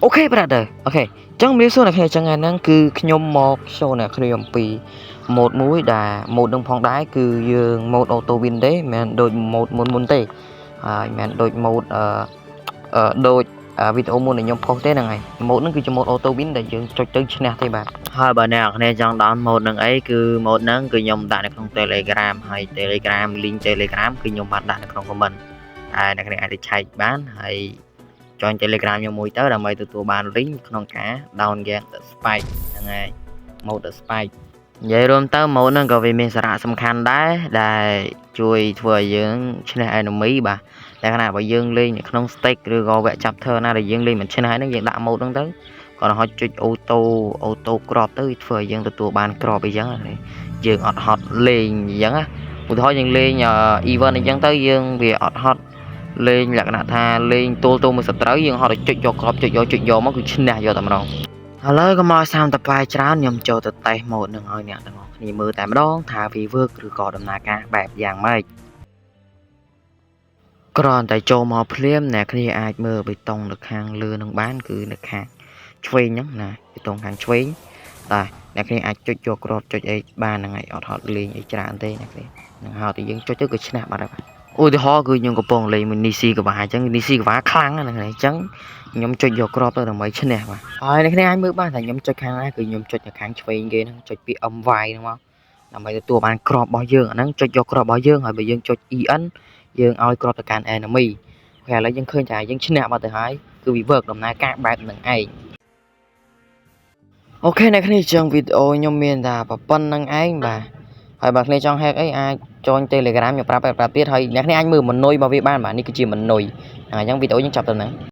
អូខេ brother អូខេចឹងមានសួរអ្នកគ្នាចឹងហ្នឹងគឺខ្ញុំមកshowអ្នកគ្នាអំពី mode មួយដែល mode នឹងផងដែរគឺយើង mode auto win ទេមិនមែនដូច mode មុនទេហើយមិនមែនដូច mode ដូចវីដេអូមុនដែលខ្ញុំផុសទេហ្នឹងហើយ mode ហ្នឹងគឺជា mode auto win ដែលយើងចុចទៅឈ្នះទេបាទហើយបើអ្នកគ្នាចង់ down mode ហ្នឹងអីគឺ mode ហ្នឹងគឺខ្ញុំដាក់នៅក្នុង Telegram ហើយ Telegram link Telegram គឺខ្ញុំបានដាក់នៅក្នុង comment ហើយអ្នកគ្នាអាចទៅឆែកបានហើយ join Telegram ខ្ញុំមួយទៅដើម្បីទទួលបាន link ក្នុងការ down game The Spike ហ្នឹងហើយ mode The Spike និយាយរួមទៅ mode ហ្នឹងក៏វាមានសារៈសំខាន់ដែរដែលជួយធ្វើឲ្យយើងឈ្នះ enemy បាទតែខណៈបើយើងលេងនៅក្នុង stake ឬក៏វគ្គ chapter ណាដែលយើងលេងមិនឈ្នះហ្នឹងយើងដាក់ mode ហ្នឹងទៅក៏រហូតចុច auto crop ទៅធ្វើឲ្យយើងទទួលបាន crop អីចឹងយើងអត់ហត់លេងអញ្ចឹងណាឧទាហរណ៍យើងលេង event អញ្ចឹងទៅយើងវាអត់ហត់លេងលក្ខណៈថាលេងទូលមួយសត្រូវយើងហត់ចុចយកក្របចុចយកមកគឺឈ្នះយកតែម្ដងឥឡូវក៏មកសាមតប៉ែច្រើនខ្ញុំចូលទៅតេស្តម៉ូដនឹងឲ្យអ្នកទាំងអស់គ្នាមើលតែម្ដងថាវា work ឬក៏ដំណើរការបែបយ៉ាងម៉េចគ្រាន់តែចូលមកភ្លាមអ្នកគ្នាអាចមើលបេតុងនៅខាងលើនឹងបានគឺនៅខាងឆ្វេងហ្នឹងណាបេតុងខាងឆ្វេងតែអ្នកគ្នាអាចចុចយកក្របចុចអីបានហ្នឹងហើយអត់ហត់លេងអីច្រើនទេអ្នកគ្នានឹងហើយតែយើងចុចទៅគឺឈ្នះបាត់ហើយឧទាហរណ៍គឺខ្ញុំកំពុងលេងមួយ Nisi កបាអញ្ចឹង Nisi កបាខ្លាំងណាស់ហ្នឹងអញ្ចឹងខ្ញុំចុចយកក្របទៅដើម្បីឈ្នះបាទហើយអ្នកគ្នាអាចមើលបានថាខ្ញុំចុចខាងណាគឺខ្ញុំចុចនៅខាងឆ្វេងគេហ្នឹងចុចពី MY ហ្នឹងមកដើម្បីទទួលបានក្របរបស់យើងអាហ្នឹងចុចយកក្របរបស់យើងហើយបើយើងចុច EN យើងឲ្យក្របទៅកាន់ enemy ហើយឥឡូវយើងឃើញថាយើងឈ្នះបាត់ទៅហើយគឺវា work ដំណើរការបែបហ្នឹងឯងអូខេអ្នកគ្នាចឹងវីដេអូខ្ញុំមានថាប៉ុណ្្នឹងឯងបាទហើយបើគ្នាចង់ hack អីអាច join Telegram ខ្ញុំប្រាប់ទៀតហើយអ្នកគ្នាអាចមើល Manoi របស់វាបានបាទនេះគឺជា Manoi អញ្ចឹងវីដេអូយើងចាប់ទៅហ្នឹង